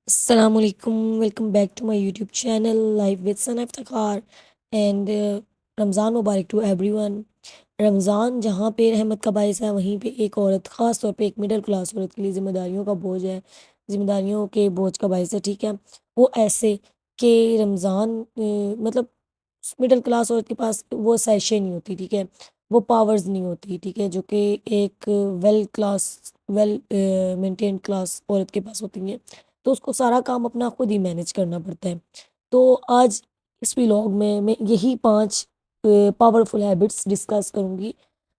Assalamu alaikum. Welcome back to my YouTube channel, Live with Sana Iftikhar. And Ramzan مبارک to everyone. Ramzan جہاں پہ رحمت کا باعث ہے، وہیں پہ ایک عورت، خاص طور پہ ایک مڈل کلاس عورت کے لیے ذمہ داریوں کا بوجھ ہے، ذمہ داریوں کے بوجھ کا باعث ہے. ٹھیک ہے، وہ ایسے کہ رمضان مطلب مڈل کلاس عورت کے پاس وہ سیشے نہیں ہوتی. ٹھیک ہے، وہ پاورز نہیں ہوتی. ٹھیک ہے، جو کہ ایک ویل مینٹینڈ کلاس عورت کے پاس ہوتی ہیں. تو اس کو سارا کام اپنا خود ہی مینیج کرنا پڑتا ہے. تو آج اس ولاگ میں یہی 5 پاورفل ہیبٹس ڈسکس کروں گی،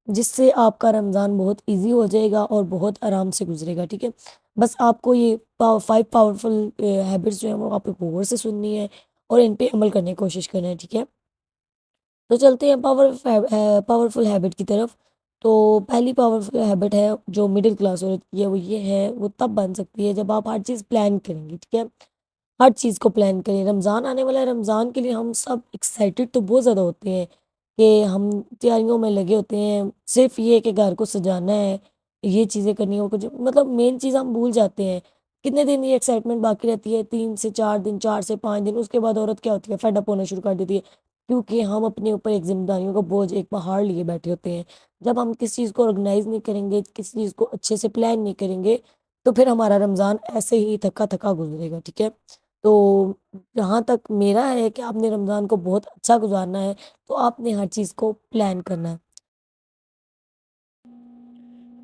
جس سے آپ کا رمضان بہت ایزی ہو جائے گا اور بہت آرام سے گزرے گا. ٹھیک ہے، بس آپ کو یہ 5 پاورفل ہیبٹس جو ہیں وہ آپ کو غور سے سننی ہے اور ان پہ عمل کرنے کی کوشش کرنا ہے. ٹھیک ہے، تو چلتے ہیں پاورفل ہیبٹ کی طرف. تو پہلی پاورفل ہیبٹ ہے جو مڈل کلاس عورت کی ہے، وہ یہ ہے، وہ تب بن سکتی ہے جب آپ ہر چیز پلان کریں گے. ٹھیک ہے، ہر چیز کو پلان کریں. رمضان آنے والا ہے، رمضان کے لیے ہم سب ایکسائٹیڈ تو بہت زیادہ ہوتے ہیں کہ ہم تیاریوں میں لگے ہوتے ہیں. صرف یہ کہ گھر کو سجانا ہے، یہ چیزیں کرنی ہو، کچھ مطلب مین چیز ہم بھول جاتے ہیں. کتنے دن یہ ایکسائٹمنٹ باقی رہتی ہے؟ 3 سے 4 دن، 4 سے 5 دن. اس کے بعد عورت کیا ہوتی ہے؟ فیڈ اپ ہونا شروع کر دیتی ہے، کیونکہ ہم اپنے اوپر ایک ذمہ داریوں کا بوجھ، ایک پہاڑ لیے بیٹھے ہوتے ہیں. جب ہم کسی چیز کو آرگنائز نہیں کریں گے، کسی چیز کو اچھے سے پلان نہیں کریں گے، تو پھر ہمارا رمضان ایسے ہی تھکا تھکا گزرے گا. ٹھیک ہے، تو جہاں تک میرا ہے کہ آپ نے رمضان کو بہت اچھا گزارنا ہے، تو آپ نے ہر چیز کو پلان کرنا ہے.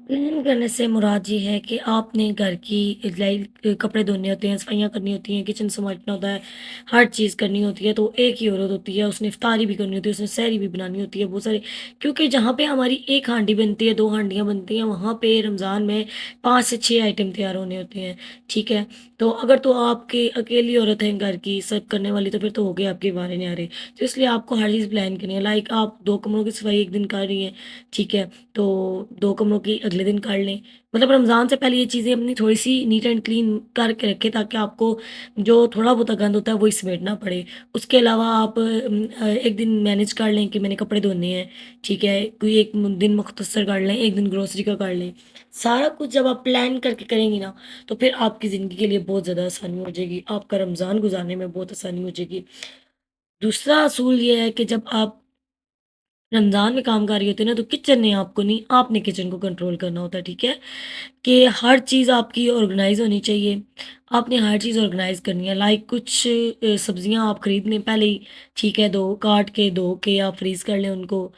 پلان کرنے سے مراد یہ ہے کہ آپ نے گھر کی کپڑے دھونے ہوتے ہیں، صفائیاں کرنی ہوتی ہیں، کچن سنبھالنا ہوتا ہے، ہر چیز کرنی ہوتی ہے. تو ایک ہی عورت ہوتی ہے، اس نے افطاری بھی کرنی ہوتی ہے، اس نے سحری بھی بنانی ہوتی ہے، بہت سارے. کیونکہ جہاں پہ ہماری ایک ہانڈی بنتی ہے، 2 ہانڈیاں بنتی ہیں، وہاں پہ رمضان میں 5 سے 6 آئٹم تیار ہونے ہوتے ہیں. ٹھیک ہے، تو اگر تو آپ کی اکیلی عورت ہیں گھر کی سرو کرنے والی، تو پھر تو ہو گئے آپ کے بارے نہیں آ رہے. تو اس لیے آپ کو ہر چیز پلان کرنی ہے. لائک آپ 2 کمروں کی صفائی ایک دن کر رہی ہیں، ٹھیک ہے، تو 2 کمروں کی اگلے دن کر لیں. مطلب رمضان سے پہلے یہ چیزیں اپنی تھوڑی سی نیٹ اینڈ کلین کر کے رکھیں، تاکہ آپ کو جو تھوڑا بہت گند ہوتا ہے وہی سمیٹنا پڑے. اس کے علاوہ آپ ایک دن مینیج کر لیں کہ میں نے کپڑے دھونے ہیں. ٹھیک ہے، کوئی ایک دن مختصر کر لیں، ایک دن گروسری کا کر لیں. سارا کچھ جب آپ پلان کر کے کریں گی نا، تو پھر آپ کی زندگی کے لیے بہت زیادہ آسانی ہو جائے گی، آپ کا رمضان گزارنے میں بہت آسانی ہو جائے گی. دوسرا اصول یہ ہے کہ جب آپ رمضان میں کام کر رہی ہوتی ہے نا، تو کچن نے آپ کو نہیں، آپ نے کچن کو کنٹرول کرنا ہوتا ہے. ٹھیک ہے، کہ ہر چیز آپ کی آرگنائز ہونی چاہیے. آپ نے ہر چیز آرگنائز کرنی ہے. لائک کچھ سبزیاں آپ خرید لیں پہلے ہی، ٹھیک ہے، کاٹ کے دھو کے آپ فریز کر لیں ان کو.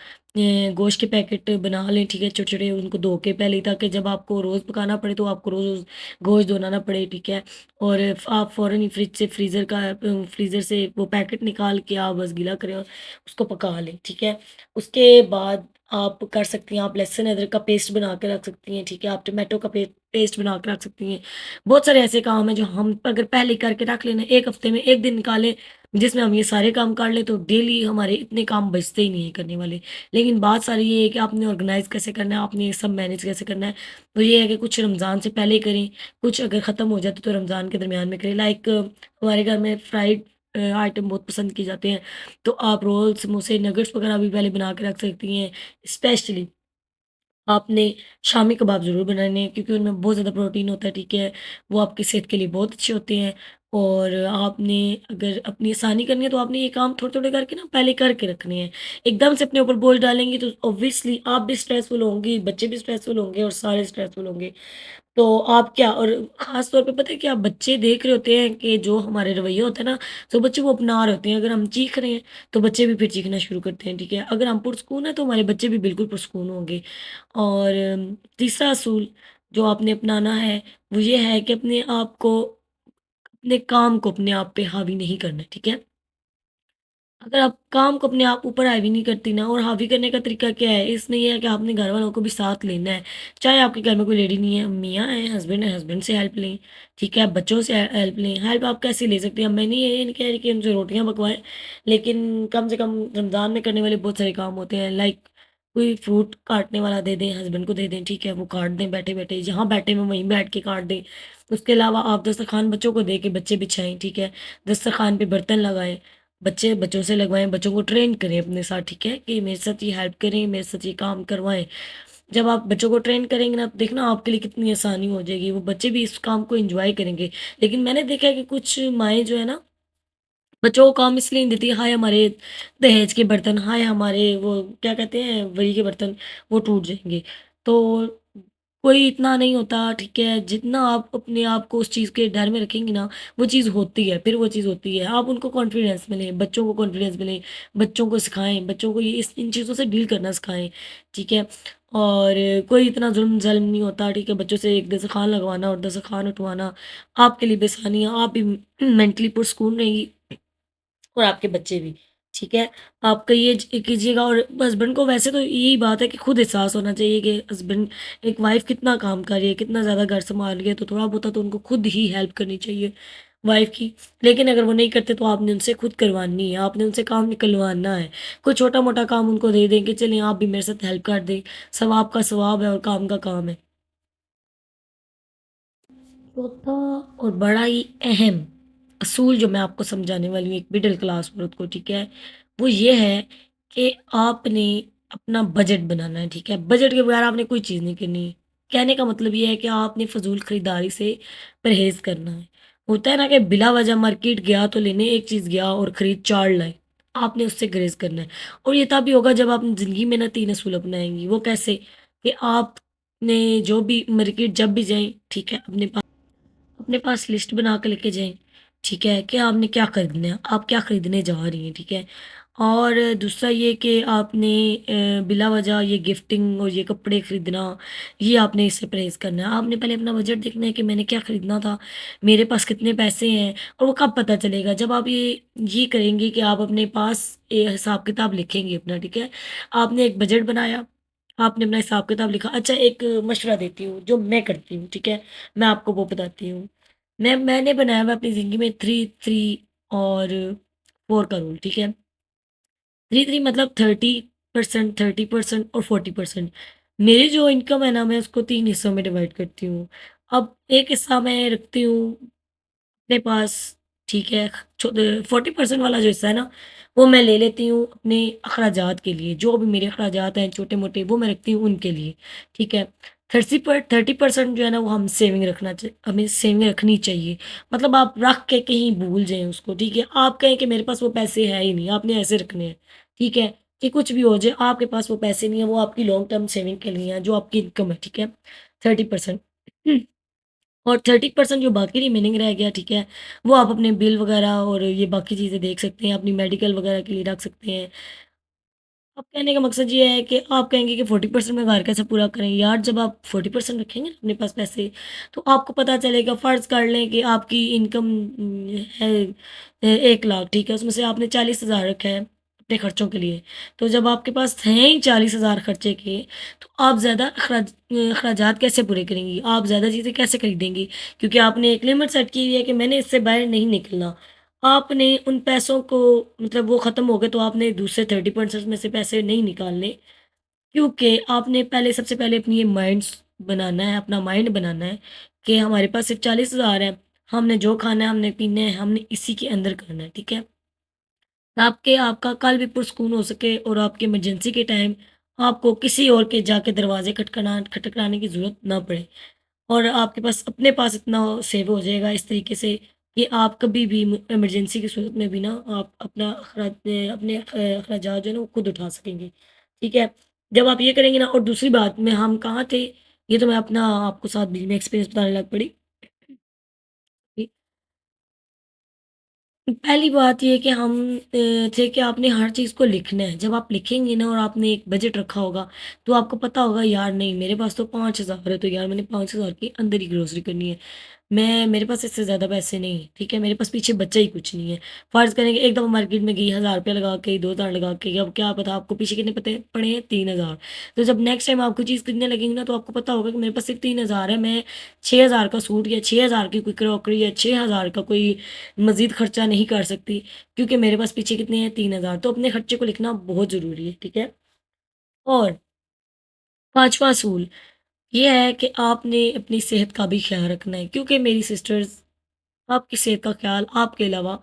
گوشت کے پیکٹ بنا لیں، ٹھیک ہے، چھوٹے چھوٹے، ان کو دھو کے پہلے ہی، تاکہ جب آپ کو روز پکانا پڑے تو آپ کو روز روز گوشت دھونا نہ پڑے. ٹھیک ہے، اور آپ فوراً ہی فریزر سے وہ پیکٹ نکال کے آپ بس گیلا کریں اور اس کو پکا لیں. ٹھیک ہے، اس کے بعد آپ کر سکتی ہیں، آپ لہسن ادرک کا پیسٹ بنا کے رکھ سکتی ہیں. ٹھیک ہے، آپ ٹمیٹو کا پیسٹ بنا کے رکھ سکتی ہیں. بہت سارے ایسے کام ہیں جو ہم اگر پہلے کر کے رکھ لینا، ایک ہفتے میں ایک دن نکالیں جس میں ہم یہ سارے کام کر لیں، تو ڈیلی ہمارے اتنے کام بچتے ہی نہیں ہیں کرنے والے. لیکن بات ساری یہ ہے کہ آپ نے آرگنائز کیسے کرنا ہے، آپ نے یہ سب مینیج کیسے کرنا ہے. تو یہ ہے کہ کچھ رمضان سے پہلے کریں، کچھ اگر ختم ہو جاتے تو رمضان کے درمیان میں کریں. لائک ہمارے گھر میں فرائیڈ آئٹم بہت پسند کیے جاتے ہیں، تو آپ رول، سموسے، نگٹس وغیرہ بھی پہلے بنا کے رکھ سکتی ہیں. اسپیشلی آپ نے شامی کباب ضرور بنانے ہیں، کیونکہ ان میں بہت زیادہ پروٹین ہوتا ہے. ٹھیک ہے، وہ آپ کی صحت کے لیے بہت اچھے ہوتے ہیں. اور آپ نے اگر اپنی آسانی کرنی ہے، تو آپ نے یہ کام تھوڑے تھوڑے کر کے نا پہلے کر کے رکھنے ہیں. ایک دم سے اپنے اوپر بوجھ ڈالیں گی تو اوبویسلی آپ بھی اسٹریسفل ہوں گی، بچے بھی اسٹریسفل ہوں گے، اور سارے اسٹریسفل ہوں گے. تو آپ کیا، اور خاص طور پہ پتہ ہے کیا، بچے دیکھ رہے ہوتے ہیں کہ جو ہمارے رویے ہوتے ہیں نا، تو بچے وہ اپنا رہے ہوتے ہیں. اگر ہم چیخ رہے ہیں تو بچے بھی پھر چیخنا شروع کرتے ہیں. ٹھیک ہے، اگر ہم پرسکون ہیں تو ہمارے بچے بھی بالکل پرسکون ہوں گے. اور تیسرا اصول جو آپ نے اپنانا ہے، وہ یہ ہے کہ اپنے آپ کو، اپنے کام کو اپنے آپ پہ حاوی نہیں کرنا ہے. ٹھیک ہے، اگر آپ کام کو اپنے آپ اوپر حاوی نہیں کرتی نا، اور حاوی کرنے کا طریقہ کیا ہے، اس میں یہ ہے کہ آپ نے گھر والوں کو بھی ساتھ لینا ہے. چاہے آپ کے گھر میں کوئی لیڈی نہیں ہے، میاں ہیں، ہسبینڈ ہے، ہسبینڈ سے ہیلپ لیں. ٹھیک ہے، بچوں سے ہیلپ لیں. ہیلپ آپ کیسے لے سکتے ہیں؟ میں نہیں یہ نہیں کہہ رہی کہ ان سے روٹیاں پکوائیں، لیکن کم سے کم رمضان میں کرنے والے بہت سارے کام ہوتے ہیں. لائک کوئی فروٹ کاٹنے والا دے دیں، ہسبینڈ کو دے دیں. ٹھیک ہے، وہ کاٹ دیں بیٹھے بیٹھے، جہاں بیٹھے میں وہیں بیٹھ کے کاٹ دیں. اس کے علاوہ آپ دسترخوان بچوں کو دے کے بچے بچھائیں. ٹھیک ہے، دسترخوان پہ برتن لگائیں، بچے بچوں سے لگوائیں، بچوں کو ٹرین کریں اپنے ساتھ. ٹھیک ہے، کہ میرے ساتھ یہ ہیلپ کریں، میرے ساتھ یہ کام کروائیں. جب آپ بچوں کو ٹرین کریں گے نا تو دیکھنا آپ کے لیے کتنی آسانی ہو جائے گی، وہ بچے بھی اس کام کو انجوائے کریں گے۔ لیکن میں نے دیکھا ہے کہ کچھ مائیں جو ہے نا بچوں کو کام اس لیے نہیں دیتی، ہائے ہمارے دہیج کے برتن، ہائے ہمارے وہ کیا کہتے ہیں وہی کے برتن، وہ ٹوٹ جائیں گے۔ تو کوئی اتنا نہیں ہوتا، ٹھیک ہے، جتنا آپ اپنے آپ کو اس چیز کے ڈر میں رکھیں گی نا وہ چیز ہوتی ہے، پھر وہ چیز ہوتی ہے۔ آپ ان کو کانفیڈینس ملیں، بچوں کو کانفیڈینس ملیں، بچوں کو سکھائیں، بچوں کو یہ ان چیزوں سے ڈیل کرنا سکھائیں، ٹھیک ہے۔ اور کوئی اتنا ظلم نہیں ہوتا، ٹھیک ہے، بچوں سے ایک دسترخوان لگوانا اور دسترخوان اٹھوانا آپ کے لیے بھی آسانی ہے، آپ بھی مینٹلی پرسکون رہیں گی اور آپ کے بچے بھی، ٹھیک ہے۔ آپ کا یہ کیجیے گا، اور ہسبینڈ کو ویسے تو یہی بات ہے کہ خود احساس ہونا چاہیے کہ ہسبینڈ ایک وائف کتنا کام کر رہی ہے، کتنا زیادہ گھر سنبھال رہی ہے، تو تھوڑا بہت تو ان کو خود ہی ہیلپ کرنی چاہیے وائف کی۔ لیکن اگر وہ نہیں کرتے تو آپ نے ان سے خود کروانی ہے، آپ نے ان سے کام نکلوانا ہے۔ کوئی چھوٹا موٹا کام ان کو دے دیں کہ چلیں آپ بھی میرے ساتھ ہیلپ کر دیں، ثواب کا ثواب ہے اور کام کا کام ہے۔ چوتھا اور بڑا ہی اہم اصول جو میں آپ کو سمجھانے والی ہوں ایک مڈل کلاس عورت کو، ٹھیک ہے، وہ یہ ہے کہ آپ نے اپنا بجٹ بنانا ہے، ٹھیک ہے، بجٹ کے بغیر آپ نے کوئی چیز نہیں کرنی۔ کہنے کا مطلب یہ ہے کہ آپ نے فضول خریداری سے پرہیز کرنا ہے۔ ہوتا ہے نا کہ بلا وجہ مارکیٹ گیا تو لینے ایک چیز گیا اور خرید چار لائے، آپ نے اس سے گریز کرنا ہے۔ اور یہ تبھی ہوگا جب آپ زندگی میں نا تین اصول اپنائیں گی۔ وہ کیسے؟ کہ آپ نے جو بھی مارکیٹ جب بھی جائیں، ٹھیک ہے، اپنے پاس لسٹ بنا کے لے کے جائیں، ٹھیک ہے، کہ آپ نے کیا خریدنا ہے، آپ کیا خریدنے جا رہی ہیں، ٹھیک ہے۔ اور دوسرا یہ کہ آپ نے بلا وجہ یہ گفٹنگ اور یہ کپڑے خریدنا، یہ آپ نے اس سے پرہیز کرنا ہے۔ آپ نے پہلے اپنا بجٹ دیکھنا ہے کہ میں نے کیا خریدنا تھا، میرے پاس کتنے پیسے ہیں، اور وہ کب پتہ چلے گا؟ جب آپ یہ کریں گے کہ آپ اپنے پاس حساب کتاب لکھیں گے اپنا، ٹھیک ہے۔ آپ نے ایک بجٹ بنایا، آپ نے اپنا حساب کتاب لکھا۔ اچھا، ایک مشورہ دیتی ہوں جو میں کرتی ہوں، ٹھیک ہے، میں آپ کو وہ بتاتی ہوں۔ میں نے بنایا ہوا اپنی زندگی میں 3 3 اور 4 کا رول، ٹھیک ہے۔ 3 3 مطلب 30%، 30% اور 40%۔ میری جو انکم ہے نا میں اس کو 3 حصوں میں ڈیوائڈ کرتی ہوں۔ اب ایک حصہ میں رکھتی ہوں اپنے پاس، ٹھیک ہے، 40% والا جو حصہ ہے نا وہ میں لے لیتی ہوں اپنے اخراجات کے لیے، جو بھی میرے اخراجات ہیں چھوٹے موٹے وہ میں رکھتی ہوں ان کے لیے، ٹھیک ہے۔ 30% جو ہے نا وہ ہم سیونگ ہمیں سیونگ رکھنی چاہیے۔ مطلب آپ رکھ کے کہیں بھول جائیں اس کو، ٹھیک ہے، آپ کہیں کہ میرے پاس وہ پیسے ہے ہی نہیں، آپ نے ایسے رکھنے ہیں، ٹھیک ہے، کہ کچھ بھی ہو جائے آپ کے پاس وہ پیسے نہیں ہیں، وہ آپ کی لانگ ٹرم سیونگ کے لیے ہیں جو آپ کی انکم ہے، ٹھیک ہے۔ 30%، اور 30% جو باقی ریمیننگ رہ گیا، ٹھیک ہے، وہ آپ اپنے بل وغیرہ اور یہ باقی چیزیں دیکھ سکتے ہیں، اپنی میڈیکل وغیرہ کے لیے رکھ سکتے ہیں۔ اب کہنے کا مقصد یہ ہے کہ آپ کہیں گے کہ 40% میں گھر کیسے پورا کریں؟ یار جب آپ 40% رکھیں گے نا اپنے پاس پیسے تو آپ کو پتہ چلے گا، فرض کر لیں کہ آپ کی انکم ہے 1 لاکھ، ٹھیک ہے، اس میں سے آپ نے 40,000 رکھا ہے اپنے خرچوں کے لیے، تو جب آپ کے پاس ہیں ہی 40,000 خرچے کے، تو آپ زیادہ اخراجات کیسے پورے کریں گی؟ آپ زیادہ چیزیں کیسے خریدیں گی؟ کیونکہ آپ نے ایک لمٹ سیٹ کی ہوئی ہے کہ میں نے اس سے باہر نہیں نکلنا۔ آپ نے ان پیسوں کو مطلب وہ ختم ہو گئے تو آپ نے دوسرے 30% میں سے پیسے نہیں نکالنے، کیونکہ آپ نے سب سے پہلے اپنی یہ بنانا ہے، اپنا مائنڈ بنانا ہے کہ ہمارے پاس صرف 40,000 ہے، ہم نے جو کھانا ہے، ہم نے پینا ہے، ہم نے اسی کے اندر کرنا ہے، ٹھیک ہے، تاکہ آپ کا کل بھی پرسکون ہو سکے اور آپ کی ایمرجنسی کے ٹائم آپ کو کسی اور کے جا کے دروازے کھٹکھٹانے کی ضرورت نہ پڑے، اور آپ کے پاس اپنے پاس اتنا سیو ہو جائے گا اس طریقے سے کہ آپ کبھی بھی ایمرجنسی کی صورت میں بھی نا آپ اپنے اخراجات جو ہے نا وہ خود اٹھا سکیں گے، ٹھیک ہے۔ جب آپ یہ کریں گے نا، اور دوسری بات میں ہم کہاں تھے، یہ تو میں اپنا آپ کو ساتھ بیچ میں ایکسپیرینس بتانے لگ پڑی۔ پہلی بات یہ کہ ہم تھے کہ آپ نے ہر چیز کو لکھنا ہے، جب آپ لکھیں گے نا اور آپ نے ایک بجٹ رکھا ہوگا تو آپ کو پتا ہوگا یار نہیں میرے پاس تو 5,000 ہے، تو یار میں نے 5,000 کے اندر ہی گروسری کرنی ہے، میرے پاس اس سے زیادہ پیسے نہیں ہیں، ٹھیک ہے، میرے پاس پیچھے بچہ ہی کچھ نہیں ہے۔ فرض کریں کہ ایک دفعہ مارکیٹ میں گئی 1,000 روپیہ لگا کے 2,000 لگا کے، اب کیا پتا آپ کو پیچھے کتنے پڑے ہیں، 3,000۔ تو جب نیکسٹ ٹائم آپ کو چیز خریدنے لگیں گی نا تو آپ کو پتا ہوگا کہ میرے پاس صرف 3,000 ہے، میں 6,000 کا سوٹ یا 6,000 کی کوئی کراکری یا 6,000 کا کوئی مزید خرچہ نہیں کر سکتی، کیونکہ میرے پاس پیچھے کتنے ہیں، 3,000۔ تو اپنے خرچے کو لکھنا بہت ضروری ہے، ٹھیک ہے۔ اور پانچواں اصول یہ ہے کہ آپ نے اپنی صحت کا بھی خیال رکھنا ہے، کیونکہ میری سسٹرز آپ کی صحت کا خیال آپ کے علاوہ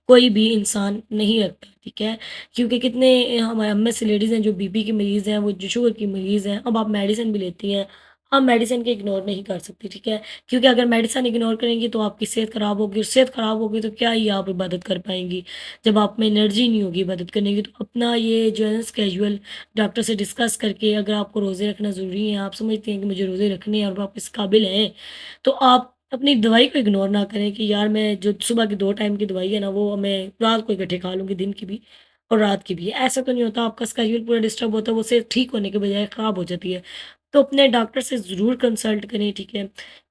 کوئی بھی انسان نہیں رکھتا، ٹھیک ہے؟ کیونکہ کتنے ہمارے ہم میں سے لیڈیز ہیں جو بی پی کی مریض ہیں، وہ جو شوگر کی مریض ہیں، اب آپ میڈیسن بھی لیتی ہیں، آپ میڈیسن کو اگنور نہیں کر سکتی، ٹھیک ہے؟ کیونکہ اگر میڈیسن اگنور کریں گی تو آپ کی صحت خراب ہوگی، اور صحت خراب ہوگی تو کیا ہی آپ عبادت کر پائیں گی؟ جب آپ میں انرجی نہیں ہوگی عبادت کرنے کی، تو اپنا یہ جو ہے نا کیجول ڈاکٹر سے ڈسکس کر کے، اگر آپ کو روزے رکھنا ضروری ہے، آپ سمجھتے ہیں کہ مجھے روزے رکھنے ہیں اور آپ اس قابل ہیں، تو آپ اپنی دوائی کو اگنور نہ کریں کہ یار میں جو صبح کی 2 ٹائم کی دوائی ہے نا، وہ میں رات کو اکٹھے کھا لوں گی، دن کی بھی اور رات کی بھی۔ ایسا تو نہیں ہوتا، آپ کا اسکیڈول پورا ڈسٹرب ہوتا ہے، وہ صحت ٹھیک ہونے کے بجائے خراب ہو جاتی ہے۔ تو اپنے ڈاکٹر سے ضرور کنسلٹ کریں، ٹھیک ہے؟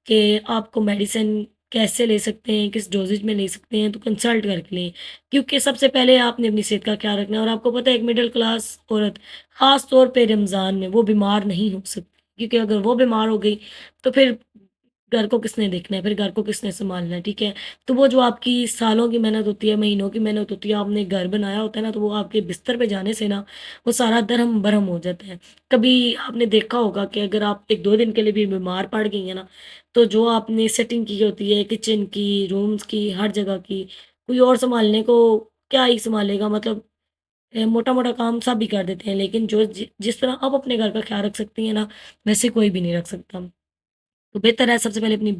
کہ آپ کو میڈیسن کیسے لے سکتے ہیں، کس ڈوزیج میں لے سکتے ہیں، تو کنسلٹ کر کے لیں۔ کیونکہ سب سے پہلے آپ نے اپنی صحت کا خیال رکھنا ہے، اور آپ کو پتہ ہے ایک مڈل کلاس عورت خاص طور پہ رمضان میں وہ بیمار نہیں ہو سکتی، کیونکہ اگر وہ بیمار ہو گئی تو پھر گھر کو کس نے دیکھنا ہے، پھر گھر کو کس نے سنبھالنا ہے، ٹھیک ہے؟ تو وہ جو آپ کی سالوں کی محنت ہوتی ہے، مہینوں کی محنت ہوتی ہے، آپ نے گھر بنایا ہوتا ہے نا، تو وہ آپ کے بستر پہ جانے سے نا وہ سارا درہم برہم ہو جاتا ہے۔ کبھی آپ نے دیکھا ہوگا کہ اگر آپ 1-2 دن کے لیے بھی بیمار پڑ گئی ہیں نا، تو جو آپ نے سیٹنگ کی ہوتی ہے کچن کی، رومز کی، ہر جگہ کی، کوئی اور سنبھالنے کو کیا ہی سنبھالے گا؟ مطلب موٹا-موٹا کام سب ہی کر دیتے ہیں، لیکن جو جس طرح آپ اپنے گھر کا خیال رکھ سکتی ہیں نا، ویسے کوئی بھی نہیں رکھ سکتا۔ تو بہتر ہے سب سے پہلے اپنی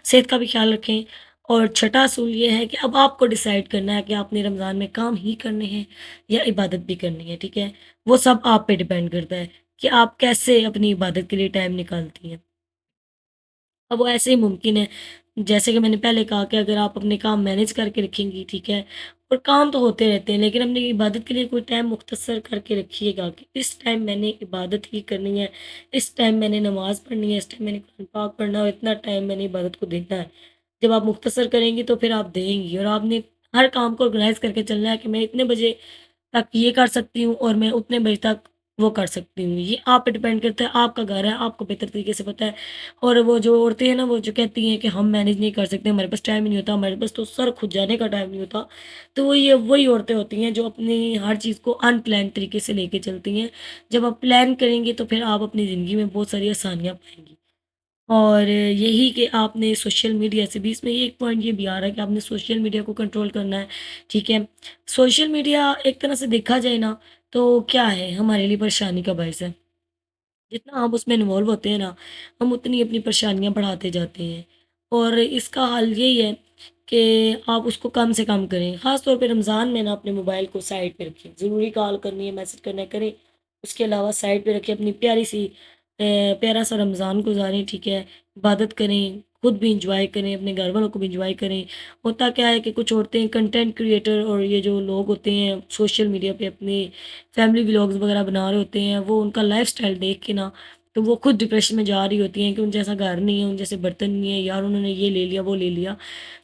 صحت کا بھی خیال رکھیں، اور چھٹا اصول یہ ہے کہ اب آپ کو ڈیسائیڈ کرنا ہے کہ آپ نے رمضان میں کام ہی کرنے ہیں یا عبادت بھی کرنی ہے، ٹھیک ہے؟ وہ سب آپ پہ ڈیپینڈ کرتا ہے کہ آپ کیسے اپنی عبادت کے لیے ٹائم نکالتی ہیں۔ اب وہ ایسے ہی ممکن ہے، جیسے کہ میں نے پہلے کہا کہ اگر آپ اپنے کام مینیج کر کے رکھیں گی، ٹھیک ہے؟ اور کام تو ہوتے رہتے ہیں، لیکن اپنی عبادت کے لیے کوئی ٹائم مختصر کر کے رکھیے گا کہ اس ٹائم میں نے عبادت ہی کرنی ہے، اس ٹائم میں نے نماز پڑھنی ہے، اس ٹائم میں نے قرآن پاک پڑھنا ہے، اور اتنا ٹائم میں نے عبادت کو دینا ہے۔ جب آپ مختصر کریں گی تو پھر آپ دیں گی، اور آپ نے ہر کام کو آرگنائز کر کے چلنا ہے کہ میں اتنے بجے تک یہ کر سکتی ہوں اور میں اتنے بجے تک وہ کر سکتی ہوں۔ یہ آپ پہ ڈیپینڈ کرتا ہے، آپ کا گھر ہے، آپ کو بہتر طریقے سے پتہ ہے۔ اور وہ جو عورتیں ہیں نا، وہ جو کہتی ہیں کہ ہم مینیج نہیں کر سکتے، ہمارے پاس ٹائم ہی نہیں ہوتا، ہمارے پاس تو سر کھجانے کا ٹائم نہیں ہوتا، تو وہ یہ وہی عورتیں ہوتی ہیں جو اپنی ہر چیز کو ان پلان طریقے سے لے کے چلتی ہیں۔ جب آپ پلان کریں گی تو پھر آپ اپنی زندگی میں بہت ساری آسانیاں پائیں گی۔ اور یہی کہ آپ نے سوشل میڈیا سے بھی، اس میں ایک پوائنٹ یہ بھی آ رہا ہے کہ آپ نے سوشل میڈیا کو کنٹرول کرنا ہے، ٹھیک ہے؟ سوشل میڈیا ایک طرح سے دیکھا جائے نا، تو کیا ہے ہمارے لیے پریشانی کا باعث ہے۔ جتنا ہم اس میں انوالو ہوتے ہیں نا، ہم اتنی اپنی پریشانیاں بڑھاتے جاتے ہیں، اور اس کا حل یہی ہے کہ آپ اس کو کم سے کم کریں۔ خاص طور پہ رمضان میں نا اپنے موبائل کو سائڈ پہ رکھیں، ضروری کال کرنی ہے، میسج کرنا ہے کریں، اس کے علاوہ سائڈ پہ رکھیں، اپنی پیاری سی پیارا سا رمضان گزاریں، ٹھیک ہے؟ عبادت کریں، خود بھی انجوائے کریں، اپنے گھر والوں کو بھی انجوائے کریں۔ ہوتا کیا ہے کہ کچھ عورتیں کنٹینٹ کریئٹر اور یہ جو لوگ ہوتے ہیں سوشل میڈیا پہ اپنے فیملی ولاگز وغیرہ بنا رہے ہوتے ہیں، وہ ان کا لائف سٹائل دیکھ کے نا، تو وہ خود ڈپریشن میں جا رہی ہوتی ہیں کہ ان جیسا گھر نہیں ہے، ان جیسے برتن نہیں ہے، یار انہوں نے یہ لے لیا وہ لے لیا۔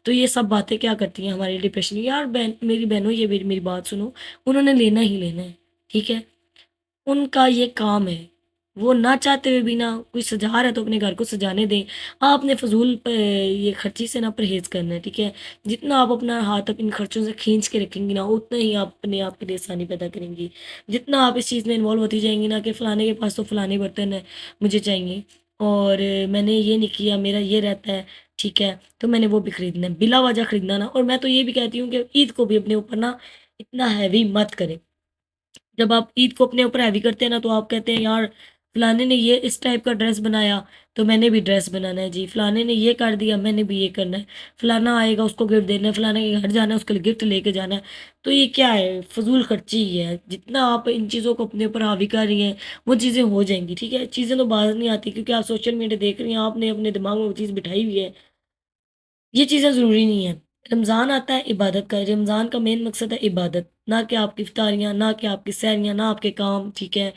تو یہ سب باتیں کیا کرتی ہیں ہمارے ڈپریشن، یار بہن میری بہنوں، یہ میری بات سنو، انہوں نے لینا ہی لینا ہے، ٹھیک ہے؟ ان کا یہ کام ہے، وہ نہ چاہتے ہوئے بھی نا، کوئی سجا رہا ہے تو اپنے گھر کو سجانے دیں۔ آپ نے فضول یہ خرچی سے نا پرہیز کرنا ہے، ٹھیک ہے؟ جتنا آپ اپنا ہاتھ ان خرچوں سے کھینچ کے رکھیں گی نا، اتنا ہی آپ اپنے آپ کے لیے آسانی پیدا کریں گی۔ جتنا آپ اس چیز میں انوالو ہوتی جائیں گی نا کہ فلانے کے پاس تو فلانے برتن ہے، مجھے چاہیے، اور میں نے یہ نہیں کیا، میرا یہ رہتا ہے، ٹھیک ہے؟ تو میں نے وہ بھی خریدنا ہے، بلا وجہ خریدنا نا۔ اور میں تو یہ بھی کہتی ہوں کہ عید کو بھی اپنے اوپر نا اتنا ہیوی مت کریں۔ جب آپ عید کو اپنے اوپر ہیوی کرتے ہیں نا، تو آپ کہتے ہیں یار فلانے نے یہ اس ٹائپ کا ڈریس بنایا تو میں نے بھی ڈریس بنانا ہے، جی فلانے نے یہ کر دیا میں نے بھی یہ کرنا ہے، فلانا آئے گا اس کو گفٹ دینا ہے، فلانے کے گھر جانا ہے اس کے لیے گفٹ لے کے جانا ہے۔ تو یہ کیا ہے؟ فضول خرچی ہی ہے۔ جتنا آپ ان چیزوں کو اپنے اوپر حاوی کر رہی ہیں، وہ چیزیں ہو جائیں گی، ٹھیک ہے؟ چیزیں تو باز نہیں آتی، کیونکہ آپ سوشل میڈیا دیکھ رہی ہیں، آپ نے اپنے دماغ میں وہ چیز بٹھائی ہوئی ہے۔ یہ چیزیں ضروری نہیں ہیں۔ رمضان آتا ہے عبادت کا، رمضان کا مین مقصد ہے عبادت، نہ کہ آپ کی افطاریاں، نہ کہ آپ کی سحریاں، نہ آپ کے کام، ٹھیک ہے؟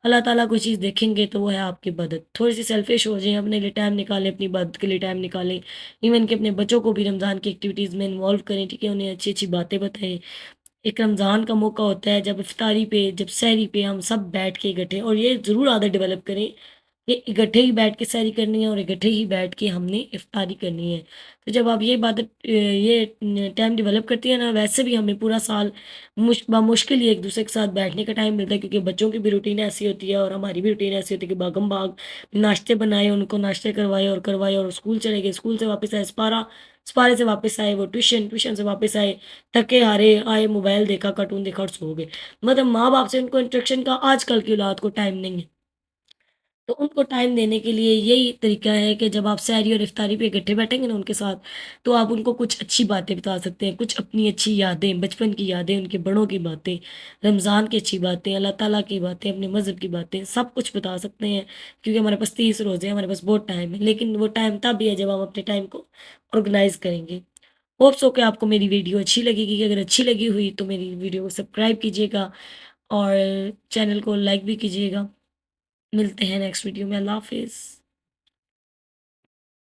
اللہ تعالیٰ کوئی چیز دیکھیں گے تو وہ ہے آپ کی عبادت۔ تھوڑی سی سیلفش ہو جائیں، اپنے لیے ٹائم نکالیں، اپنی عبادت کے لیے ٹائم نکالیں، ایون کہ اپنے بچوں کو بھی رمضان کی ایکٹیویٹیز میں انوالو کریں، ٹھیک ہے؟ انہیں اچھی اچھی باتیں بتائیں۔ ایک رمضان کا موقع ہوتا ہے جب افطاری پہ، جب سحری پہ ہم سب بیٹھ کے اکٹھے، اور یہ ضرور عادت ڈیولپ کریں کہ اکٹھے ہی بیٹھ کے سحری کرنی ہے اور اکٹھے ہی بیٹھ کے ہم نے افطاری کرنی ہے۔ تو جب آپ یہ عبادت یہ ٹائم ڈیولپ کرتی ہیں نا، ویسے بھی ہمیں پورا سال بمشکل ہی ایک دوسرے کے ساتھ بیٹھنے کا ٹائم ملتا ہے، کیونکہ بچوں کی بھی روٹین ایسی ہوتی ہے اور ہماری بھی روٹین ایسی ہوتی ہے کہ بھاگم بھاگ ناشتے بنائے، ان کو ناشتے کروائے اور اسکول چلے گئے، اسکول سے واپس آئے سپارے سے واپس آئے وہ ٹیوشن سے واپس آئے، تھکے ہارے آئے، موبائل دیکھا، کارٹون دیکھا اور سو گئے۔ مطلب ماں باپ سے ان کو انٹریکشن کا آج کل کی اولاد کو ٹائم نہیں ہے۔ تو ان کو ٹائم دینے کے لیے یہی طریقہ ہے کہ جب آپ سحری اور افطاری پہ اکٹھے بیٹھیں گے نا ان کے ساتھ، تو آپ ان کو کچھ اچھی باتیں بتا سکتے ہیں، کچھ اپنی اچھی یادیں، بچپن کی یادیں، ان کے بڑوں کی باتیں، رمضان کی اچھی باتیں، اللہ تعالیٰ کی باتیں، اپنے مذہب کی باتیں، سب کچھ بتا سکتے ہیں، کیونکہ ہمارے پاس 30 روزے ہیں، ہمارے پاس بہت ٹائم ہے، لیکن وہ ٹائم تب بھی ہے جب ہم اپنے ٹائم کو آرگنائز کریں گے۔ ہوپ سو کہ آپ کو میری ویڈیو اچھی لگے گی، اگر اچھی لگی ہوئی تو میری ویڈیو کو سبسکرائب کیجیے گا اور چینل کو لائک بھی کیجیے گا۔ ملتے ہیں نیکسٹ ویڈیو میں۔ اللہ حافظ۔